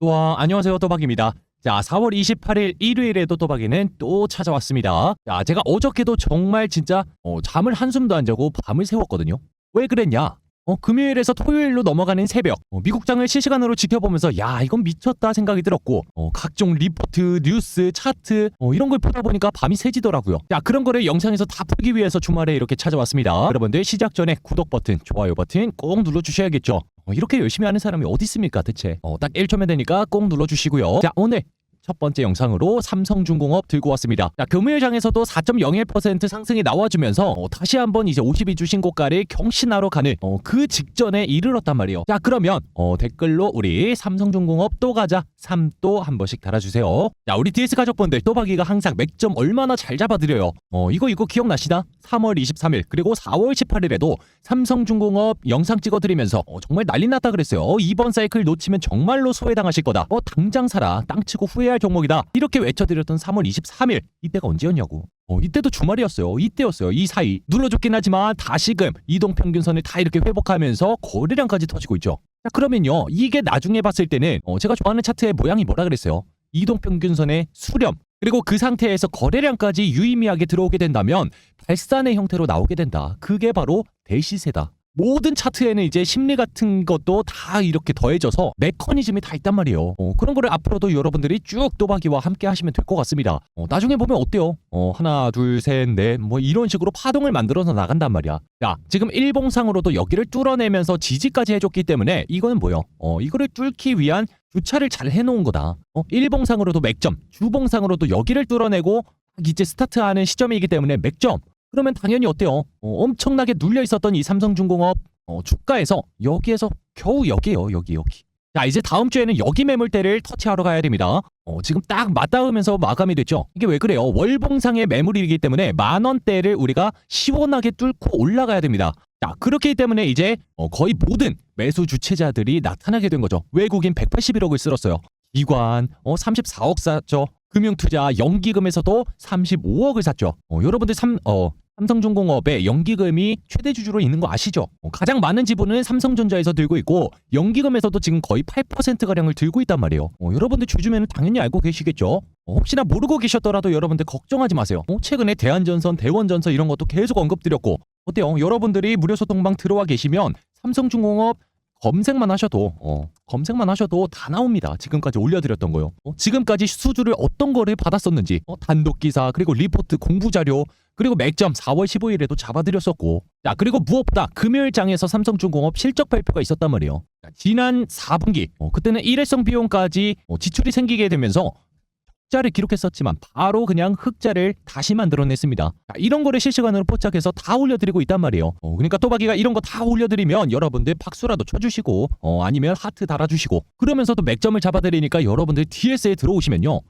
와, 안녕하세요. 또박입니다. 자, 4월 28일 일요일에도 또박이는 또 찾아왔습니다. 자, 제가 어저께도 정말 진짜 잠을 한숨도 안 자고 밤을 새웠거든요. 왜 그랬냐? 금요일에서 토요일로 넘어가는 새벽, 미국장을 실시간으로 지켜보면서 야, 이건 미쳤다 생각이 들었고, 각종 리포트, 뉴스, 차트 이런 걸 보다 보니까 밤이 새지더라고요. 자, 그런 거를 영상에서 다 풀기 위해서 주말에 이렇게 찾아왔습니다. 여러분들 시작 전에 구독 버튼, 좋아요 버튼 꼭 눌러주셔야겠죠. 이렇게 열심히 하는 사람이 어디 있습니까 대체. 딱 1초면 되니까 꼭 눌러주시고요. 자, 오늘 첫 번째 영상으로 삼성중공업 들고 왔습니다. 자, 금요일장에서도 4.01% 상승이 나와주면서 다시 한번 이제 52주 신고가를 경신하러 가는 그 직전에 이르렀단 말이에요. 자, 그러면 댓글로 우리 삼성중공업 또 가자 3또 한 번씩 달아주세요. 자, 우리 DS 가족분들 또박이가 항상 맥점 얼마나 잘 잡아드려요. 이거 기억나시나? 3월 23일 그리고 4월 18일에도 삼성중공업 영상 찍어드리면서 정말 난리 났다 그랬어요. 이번 사이클 놓치면 정말로 소외당하실 거다. 당장 사라. 땅 치고 후회할 종목이다. 이렇게 외쳐드렸던 3월 23일 이때가 언제였냐고. 이때도 주말이었어요. 이때였어요. 이 사이 눌러줬긴 하지만 다시금 이동평균선을 다 이렇게 회복하면서 거래량까지 터지고 있죠. 자, 그러면요, 이게 나중에 봤을 때는 제가 좋아하는 차트의 모양이 뭐라 그랬어요? 이동평균선의 수렴, 그리고 그 상태에서 거래량까지 유의미하게 들어오게 된다면 발산의 형태로 나오게 된다. 그게 바로 대시세다. 모든 차트에는 이제 심리 같은 것도 다 이렇게 더해져서 메커니즘이 다 있단 말이에요. 그런 거를 앞으로도 여러분들이 쭉 또박이와 함께 하시면 될 것 같습니다. 나중에 보면 어때요? 하나, 둘, 셋, 넷 뭐 이런 식으로 파동을 만들어서 나간단 말이야. 야, 지금 일봉상으로도 여기를 뚫어내면서 지지까지 해줬기 때문에 이거는 뭐요? 이거를 뚫기 위한 주차를 잘 해놓은 거다. 일봉상으로도 맥점, 주봉상으로도 여기를 뚫어내고 이제 스타트하는 시점이기 때문에 맥점. 그러면 당연히 어때요? 엄청나게 눌려 있었던 이 삼성중공업 주가에서 여기에서 겨우 여기에요. 여기. 자, 이제 다음 주에는 여기 매물대를 터치하러 가야 됩니다. 지금 딱 맞닿으면서 마감이 됐죠. 이게 왜 그래요? 월봉상의 매물이기 때문에 10,000원대를 우리가 시원하게 뚫고 올라가야 됩니다. 자, 그렇기 때문에 이제 거의 모든 매수 주체자들이 나타나게 된 거죠. 외국인 181억을 쓸었어요. 기관 34억 샀죠. 금융투자 연기금에서도 35억을 샀죠. 여러분들 삼성중공업의 연기금이 최대 주주로 있는 거 아시죠? 가장 많은 지분은 삼성전자에서 들고 있고 연기금에서도 지금 거의 8%가량을 들고 있단 말이에요. 여러분들 주주면은 당연히 알고 계시겠죠? 혹시나 모르고 계셨더라도 여러분들 걱정하지 마세요. 최근에 대한전선, 대원전선 이런 것도 계속 언급드렸고 어때요? 여러분들이 무료소통방 들어와 계시면 삼성중공업 검색만 하셔도 다 나옵니다. 지금까지 올려드렸던 거요. 지금까지 수주를 어떤 거를 받았었는지 단독 기사 그리고 리포트 공부자료 그리고 맥점 4월 15일에도 잡아드렸었고, 자, 그리고 무엇보다 금요일장에서 삼성중공업 실적 발표가 있었단 말이에요. 자, 지난 4분기 그때는 일회성 비용까지 지출이 생기게 되면서 흑자를 기록했었지만 바로 그냥 흑자를 다시 만들어냈습니다. 자, 이런 거를 실시간으로 포착해서 다 올려드리고 있단 말이에요. 그러니까 또박이가 이런 거 다 올려드리면 여러분들 박수라도 쳐주시고 아니면 하트 달아주시고 그러면서도 맥점을 잡아드리니까 여러분들 DS에 들어오시면요,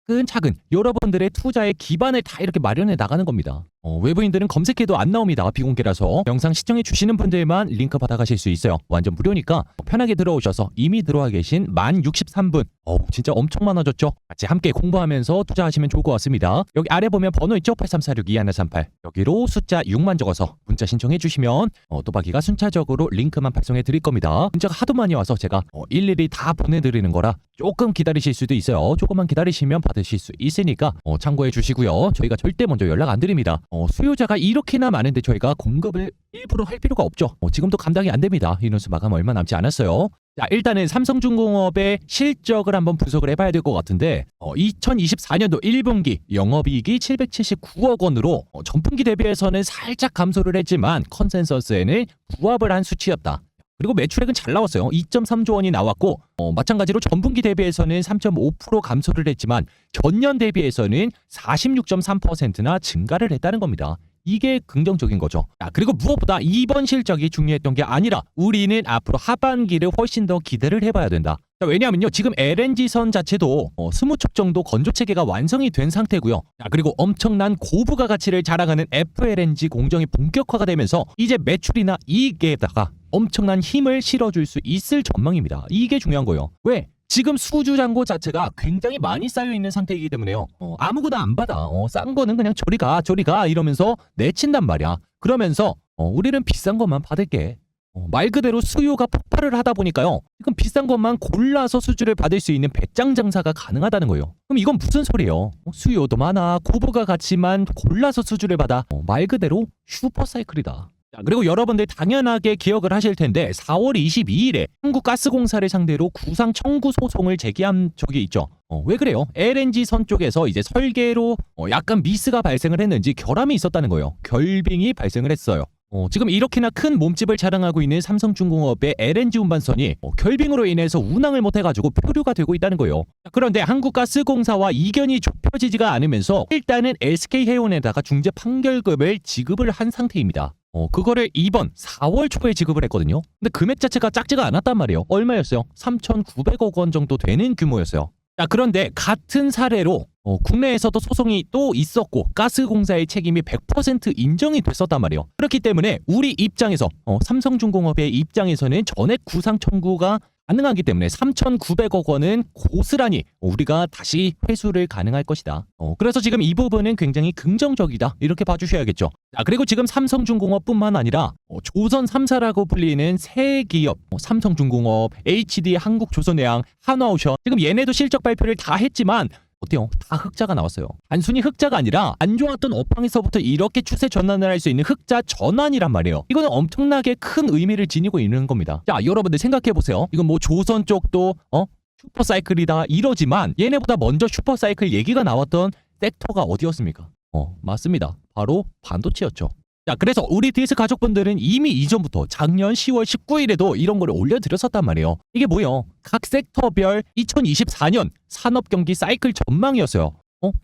차근차근 여러분들의 투자의 기반을 다 이렇게 마련해 나가는 겁니다. 외부인들은 검색해도 안 나옵니다. 비공개라서. 영상 시청해 주시는 분들만 링크 받아가실 수 있어요. 완전 무료니까 편하게 들어오셔서 이미 들어와 계신 1063분 진짜 엄청 많아졌죠? 같이 함께 공부하면서 투자하시면 좋을 것 같습니다. 여기 아래 보면 번호 있죠? 8346-2138 여기로 숫자 6만 적어서 문자 신청해 주시면 또박이가 순차적으로 링크만 발송해 드릴 겁니다. 문자가 하도 많이 와서 제가 일일이 다 보내드리는 거라 조금 기다리실 수도 있어요. 조금만 기다리시면 받으실 수 있으니까 참고해 주시고요. 저희가 절대 먼저 연락 안 드립니다. 수요자가 이렇게나 많은데 저희가 공급을 일부러 할 필요가 없죠. 지금도 감당이 안 됩니다. 인원수 마감 얼마 남지 않았어요. 자, 일단은 삼성중공업의 실적을 한번 분석을 해봐야 될 것 같은데 2024년도 1분기 영업이익이 779억 원으로 전분기 대비해서는 살짝 감소를 했지만 컨센서스에는 부합을 한 수치였다. 그리고 매출액은 잘 나왔어요. 2.3조 원이 나왔고 마찬가지로 전분기 대비해서는 3.5% 감소를 했지만 전년 대비해서는 46.3%나 증가를 했다는 겁니다. 이게 긍정적인 거죠. 자, 그리고 무엇보다 이번 실적이 중요했던 게 아니라 우리는 앞으로 하반기를 훨씬 더 기대를 해봐야 된다. 자, 왜냐하면요, 지금 LNG선 자체도 20척 정도 건조체계가 완성이 된 상태고요. 자, 그리고 엄청난 고부가 가치를 자랑하는 FLNG 공정이 본격화가 되면서 이제 매출이나 이익에다가 엄청난 힘을 실어줄 수 있을 전망입니다. 이게 중요한 거예요. 왜? 지금 수주 잔고 자체가 굉장히 많이 쌓여있는 상태이기 때문에요. 아무거나 안 받아. 싼 거는 그냥 저리 가 이러면서 내친단 말이야. 그러면서 우리는 비싼 것만 받을게. 말 그대로 수요가 폭발을 하다 보니까요. 지금 비싼 것만 골라서 수주를 받을 수 있는 배짱 장사가 가능하다는 거예요. 그럼 이건 무슨 소리예요? 수요도 많아, 고부가 가치만 골라서 수주를 받아. 말 그대로 슈퍼사이클이다. 자, 그리고 여러분들 당연하게 기억을 하실 텐데 4월 22일에 한국가스공사를 상대로 구상 청구 소송을 제기한 적이 있죠. 왜 그래요? LNG 선 쪽에서 이제 설계로 약간 미스가 발생을 했는지 결함이 있었다는 거예요. 결빙이 발생을 했어요. 지금 이렇게나 큰 몸집을 자랑하고 있는 삼성중공업의 LNG 운반선이 결빙으로 인해서 운항을 못해가지고 표류가 되고 있다는 거예요. 그런데 한국가스공사와 이견이 좁혀지지가 않으면서 일단은 SK해운에다가 중재 판결금을 지급을 한 상태입니다. 그거를 이번 4월 초에 지급을 했거든요. 근데 금액 자체가 작지가 않았단 말이에요. 얼마였어요? 3,900억 원 정도 되는 규모였어요. 자, 그런데 같은 사례로 국내에서도 소송이 또 있었고 가스공사의 책임이 100% 인정이 됐었단 말이에요. 그렇기 때문에 우리 입장에서 삼성중공업의 입장에서는 전액 구상 청구가 가능하기 때문에 3,900억 원은 고스란히 우리가 다시 회수를 가능할 것이다. 그래서 지금 이 부분은 굉장히 긍정적이다. 이렇게 봐주셔야겠죠. 자, 그리고 지금 삼성중공업뿐만 아니라 조선 3사라고 불리는 세 기업 삼성중공업, HD 한국조선해양, 한화오션 지금 얘네도 실적 발표를 다 했지만 어때요? 다 흑자가 나왔어요. 단순히 흑자가 아니라 안 좋았던 업황에서부터 이렇게 추세 전환을 할 수 있는 흑자 전환이란 말이에요. 이거는 엄청나게 큰 의미를 지니고 있는 겁니다. 자, 여러분들 생각해보세요. 이건 뭐 조선 쪽도 슈퍼사이클이다 이러지만 얘네보다 먼저 슈퍼사이클 얘기가 나왔던 섹터가 어디였습니까? 맞습니다. 바로 반도체였죠. 자, 그래서 우리 DS 가족분들은 이미 이전부터 작년 10월 19일에도 이런 거를 올려드렸었단 말이에요. 이게 뭐예요? 각 섹터별 2024년 산업경기 사이클 전망이었어요.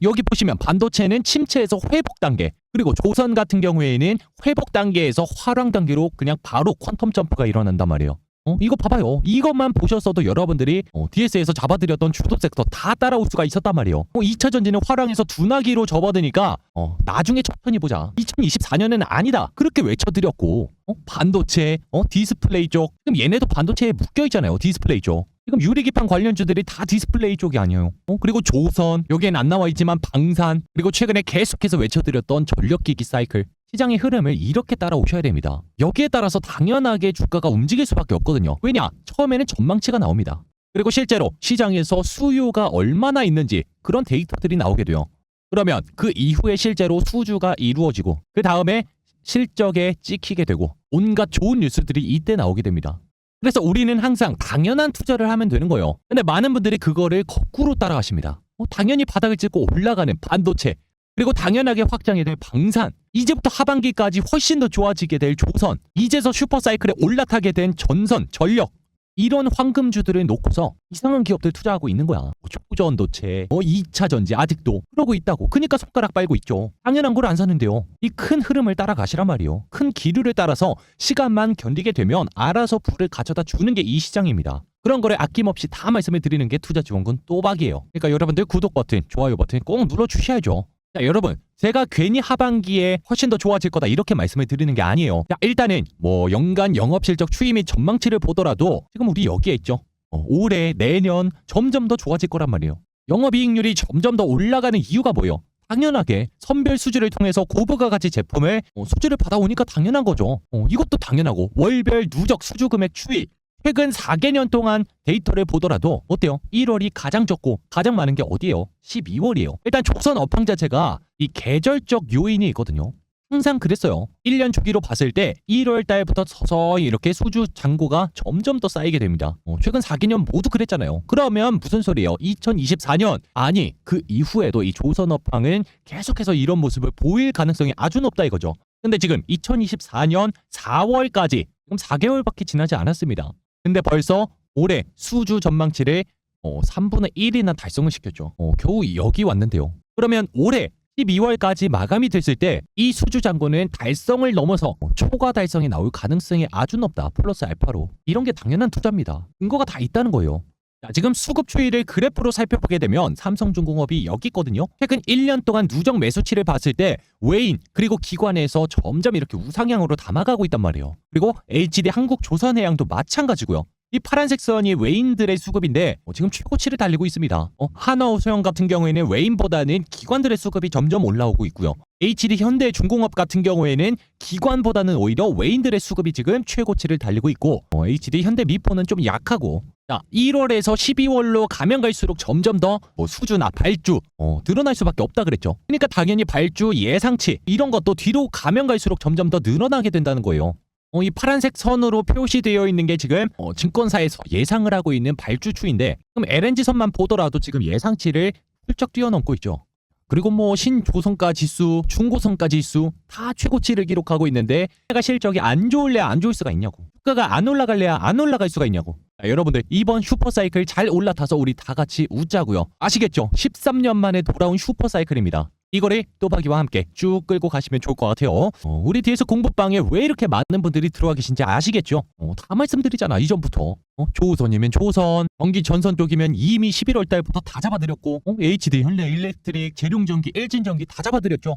여기 보시면 반도체는 침체에서 회복 단계, 그리고 조선 같은 경우에는 회복 단계에서 하락 단계로 그냥 바로 퀀텀 점프가 일어난단 말이에요. 이거 봐봐요. 이것만 보셨어도 여러분들이 DS에서 잡아드렸던 주도 섹터 다 따라올 수가 있었단 말이에요. 2차 전지는 화랑에서 둔하기로 접어드니까 나중에 천천히 보자. 2024년은 아니다. 그렇게 외쳐드렸고 반도체, 디스플레이 쪽 지금 얘네도 반도체에 묶여있잖아요. 디스플레이 쪽. 지금 유리기판 관련주들이 다 디스플레이 쪽이 아니에요. 그리고 조선, 여기엔 안 나와있지만 방산, 그리고 최근에 계속해서 외쳐드렸던 전력기기 사이클. 시장의 흐름을 이렇게 따라오셔야 됩니다. 여기에 따라서 당연하게 주가가 움직일 수밖에 없거든요. 왜냐? 처음에는 전망치가 나옵니다. 그리고 실제로 시장에서 수요가 얼마나 있는지 그런 데이터들이 나오게 돼요. 그러면 그 이후에 실제로 수주가 이루어지고 그 다음에 실적에 찍히게 되고 온갖 좋은 뉴스들이 이때 나오게 됩니다. 그래서 우리는 항상 당연한 투자를 하면 되는 거예요. 근데 많은 분들이 그거를 거꾸로 따라가십니다. 당연히 바닥을 찍고 올라가는 반도체, 그리고 당연하게 확장이 될 방산, 이제부터 하반기까지 훨씬 더 좋아지게 될 조선, 이제서 슈퍼사이클에 올라타게 된 전선, 전력, 이런 황금주들을 놓고서 이상한 기업들 투자하고 있는 거야. 초전도체, 2차 전지 아직도 그러고 있다고. 그러니까 손가락 빨고 있죠. 당연한 걸 안 사는데요. 이 큰 흐름을 따라가시란 말이에요. 큰 기류를 따라서 시간만 견디게 되면 알아서 불을 가져다 주는 게 이 시장입니다. 그런 거를 아낌없이 다 말씀을 드리는 게 투자지원군 또박이에요. 그러니까 여러분들 구독 버튼, 좋아요 버튼 꼭 눌러주셔야죠. 자, 여러분, 제가 괜히 하반기에 훨씬 더 좋아질 거다 이렇게 말씀을 드리는 게 아니에요. 자, 일단은 뭐 연간 영업실적 추이 및 전망치를 보더라도 지금 우리 여기에 있죠. 올해, 내년 점점 더 좋아질 거란 말이에요. 영업이익률이 점점 더 올라가는 이유가 뭐예요? 당연하게 선별 수주를 통해서 고부가 가치 제품을 수주를 받아오니까 당연한 거죠. 이것도 당연하고 월별 누적 수주 금액 추이, 최근 4개년 동안 데이터를 보더라도 어때요? 1월이 가장 적고 가장 많은 게 어디예요? 12월이에요. 일단 조선 업황 자체가 이 계절적 요인이 있거든요. 항상 그랬어요. 1년 주기로 봤을 때 1월 달부터 서서히 이렇게 수주 잔고가 점점 더 쌓이게 됩니다. 최근 4개년 모두 그랬잖아요. 그러면 무슨 소리예요? 2024년 아니 그 이후에도 이 조선 업황은 계속해서 이런 모습을 보일 가능성이 아주 높다 이거죠. 근데 지금 2024년 4월까지 지금 4개월밖에 지나지 않았습니다. 근데 벌써 올해 수주 전망치를 3분의 1이나 달성을 시켰죠. 겨우 여기 왔는데요. 그러면 올해 12월까지 마감이 됐을 때 이 수주 잔고는 달성을 넘어서 초과 달성이 나올 가능성이 아주 높다. 플러스 알파로. 이런 게 당연한 투자입니다. 근거가 다 있다는 거예요. 자, 지금 수급 추이를 그래프로 살펴보게 되면 삼성중공업이 여기 있거든요. 최근 1년 동안 누적 매수치를 봤을 때 외인 그리고 기관에서 점점 이렇게 우상향으로 담아가고 있단 말이에요. 그리고 HD 한국조선해양도 마찬가지고요. 이 파란색 선이 외인들의 수급인데 지금 최고치를 달리고 있습니다. 하나오소형 같은 경우에는 외인보다는 기관들의 수급이 점점 올라오고 있고요. HD 현대중공업 같은 경우에는 기관보다는 오히려 외인들의 수급이 지금 최고치를 달리고 있고 HD 현대미포는 좀 약하고, 자, 1월에서 12월로 가면 갈수록 점점 더 수주나 발주 늘어날 수밖에 없다 그랬죠. 그러니까 당연히 발주 예상치 이런 것도 뒤로 가면 갈수록 점점 더 늘어나게 된다는 거예요. 이 파란색 선으로 표시되어 있는 게 지금 증권사에서 예상을 하고 있는 발주 추인데, 그럼 LNG선만 보더라도 지금 예상치를 훌쩍 뛰어넘고 있죠. 그리고 신조선가 지수, 중고선가 지수 다 최고치를 기록하고 있는데 내가 실적이 안 좋을래야 안 좋을 수가 있냐고. 주가가 안 올라갈래야 안 올라갈 수가 있냐고. 자, 여러분들 이번 슈퍼사이클 잘 올라타서 우리 다 같이 웃자고요. 아시겠죠? 13년 만에 돌아온 슈퍼사이클입니다. 이거를 또박이와 함께 쭉 끌고 가시면 좋을 것 같아요. 우리 DS 공부방에 왜 이렇게 많은 분들이 들어와 계신지 아시겠죠? 다 말씀드리잖아, 이전부터. 조선이면 조선, 전기 전선 쪽이면 이미 11월 달부터 다 잡아드렸고, HD 현대 일렉트릭, 재룡전기, 일진전기 다 잡아드렸죠.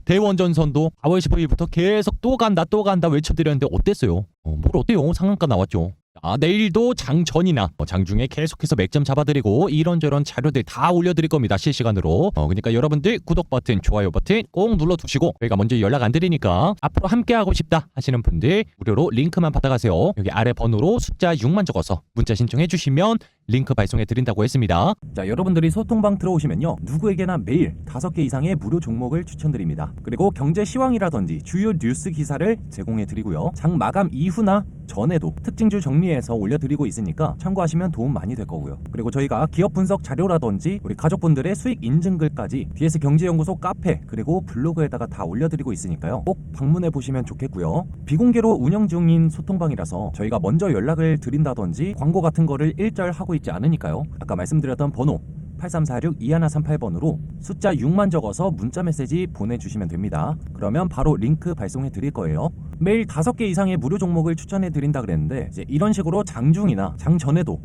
대원전선도 4월 15일부터 계속 또 간다 외쳐드렸는데 어땠어요? 뭘 어때요? 상한가 나왔죠. 내일도 장전이나 장중에 계속해서 맥점 잡아드리고 이런저런 자료들 다 올려드릴 겁니다, 실시간으로. 그러니까 여러분들 구독 버튼, 좋아요 버튼 꼭 눌러두시고, 저희가 먼저 연락 안 드리니까 앞으로 함께하고 싶다 하시는 분들 무료로 링크만 받아가세요. 여기 아래 번호로 숫자 6만 적어서 문자 신청해 주시면 링크 발송해 드린다고 했습니다. 자, 여러분들이 소통방 들어오시면요, 누구에게나 매일 5개 이상의 무료 종목을 추천드립니다. 그리고 경제 시황이라든지 주요 뉴스 기사를 제공해 드리고요, 장 마감 이후나 전에도 특징주 정리해서 올려드리고 있으니까 참고하시면 도움 많이 될 거고요. 그리고 저희가 기업 분석 자료라든지 우리 가족분들의 수익 인증글까지 DS 경제연구소 카페 그리고 블로그에다가 다 올려드리고 있으니까요, 꼭 방문해 보시면 좋겠고요. 비공개로 운영 중인 소통방이라서 저희가 먼저 연락을 드린다든지 광고 같은 거를 일절 하고 있지 않으니까요, 아까 말씀드렸던 번호 8346-2138번으로 숫자 6만 적어서 문자 메시지 보내주시면 됩니다. 그러면 바로 링크 발송해 드릴 거예요. 매일 5개 이상의 무료 종목을 추천해 드린다 그랬는데, 이제 이런 식으로 장중이나 장 전에도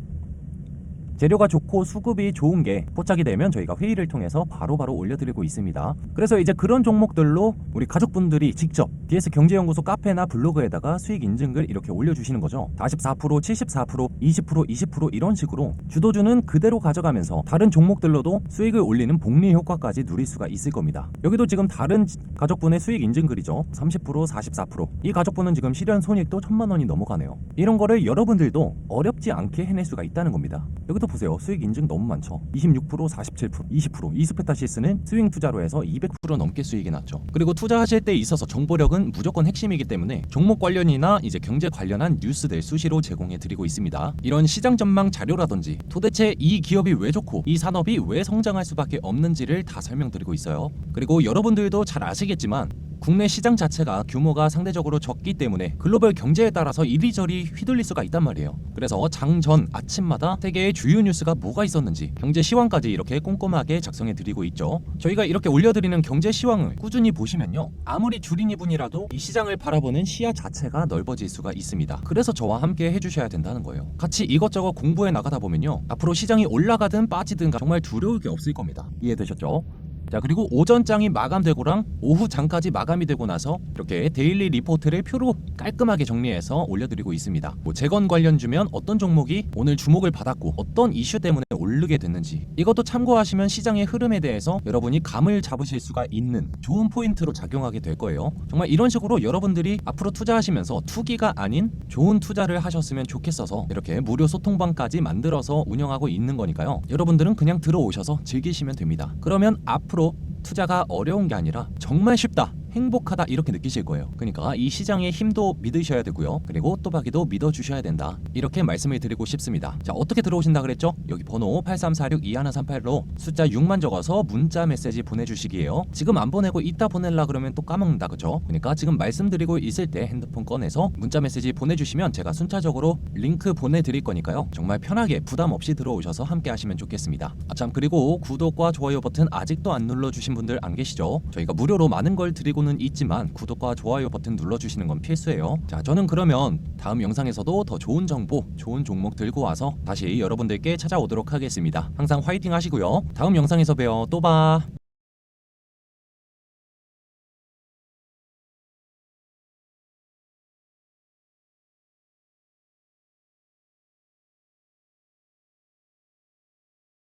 재료가 좋고 수급이 좋은 게 포착이 되면 저희가 회의를 통해서 바로바로 올려드리고 있습니다. 그래서 이제 그런 종목들로 우리 가족분들이 직접 DS 경제연구소 카페나 블로그에다가 수익 인증글 이렇게 올려주시는 거죠. 44%, 74%, 20%, 20% 이런 식으로 주도주는 그대로 가져가면서 다른 종목들로도 수익을 올리는 복리 효과까지 누릴 수가 있을 겁니다. 여기도 지금 다른 가족분의 수익 인증글이죠. 30%, 44%. 이 가족분은 지금 실현 손익도 1000만 원이 넘어가네요. 이런 거를 여러분들도 어렵지 않게 해낼 수가 있다는 겁니다. 여기도 보세요. 수익 인증 너무 많죠. 26%, 47%, 20%. 이스페타시스는 스윙 투자로 해서 200% 넘게 수익이 났죠. 그리고 투자하실 때 있어서 정보력은 무조건 핵심이기 때문에 종목 관련이나 이제 경제 관련한 뉴스들 수시로 제공해 드리고 있습니다. 이런 시장 전망 자료라든지 도대체 이 기업이 왜 좋고 이 산업이 왜 성장할 수밖에 없는지를 다 설명드리고 있어요. 그리고 여러분들도 잘 아시겠지만 국내 시장 자체가 규모가 상대적으로 적기 때문에 글로벌 경제에 따라서 이리저리 휘둘릴 수가 있단 말이에요. 그래서 장전 아침마다 세계의 주요 뉴스가 뭐가 있었는지 경제 시황까지 이렇게 꼼꼼하게 작성해 드리고 있죠. 저희가 이렇게 올려드리는 경제 시황을 꾸준히 보시면요, 아무리 주린이 분이라도 이 시장을 바라보는 시야 자체가 넓어질 수가 있습니다. 그래서 저와 함께 해주셔야 된다는 거예요. 같이 이것저것 공부해 나가다 보면요, 앞으로 시장이 올라가든 빠지든 정말 두려울 게 없을 겁니다. 이해되셨죠? 자, 그리고 오전장이 마감되고랑 오후장까지 마감이 되고 나서 이렇게 데일리 리포트를 표로 깔끔하게 정리해서 올려드리고 있습니다. 재건 관련주면 어떤 종목이 오늘 주목을 받았고 어떤 이슈 때문에 오르게 됐는지 이것도 참고하시면 시장의 흐름에 대해서 여러분이 감을 잡으실 수가 있는 좋은 포인트로 작용하게 될 거예요. 정말 이런 식으로 여러분들이 앞으로 투자하시면서 투기가 아닌 좋은 투자를 하셨으면 좋겠어서 이렇게 무료 소통방까지 만들어서 운영하고 있는 거니까요, 여러분들은 그냥 들어오셔서 즐기시면 됩니다. 그러면 앞으로 투자가 어려운 게 아니라 정말 쉽다, 행복하다 이렇게 느끼실 거예요. 그러니까 이 시장의 힘도 믿으셔야 되고요, 그리고 또박이도 믿어주셔야 된다, 이렇게 말씀을 드리고 싶습니다. 자, 어떻게 들어오신다 그랬죠? 여기 번호 8346-2138로 숫자 6만 적어서 문자 메시지 보내주시기예요. 지금 안 보내고 이따 보내려 그러면 또 까먹는다, 그죠? 그러니까 지금 말씀드리고 있을 때 핸드폰 꺼내서 문자 메시지 보내주시면 제가 순차적으로 링크 보내드릴 거니까요, 정말 편하게 부담 없이 들어오셔서 함께 하시면 좋겠습니다. 참, 그리고 구독과 좋아요 버튼 아직도 안 눌러주신 분들 안 계시죠? 저희가 무료로 많은 걸 드리고 는 있지만 구독과 좋아요 버튼 눌러주시는 건 필수예요. 자, 저는 그러면 다음 영상에서도 더 좋은 정보, 좋은 종목 들고 와서 다시 여러분들께 찾아오도록 하겠습니다. 항상 화이팅 하시고요. 다음 영상에서 봬요. 또 봐.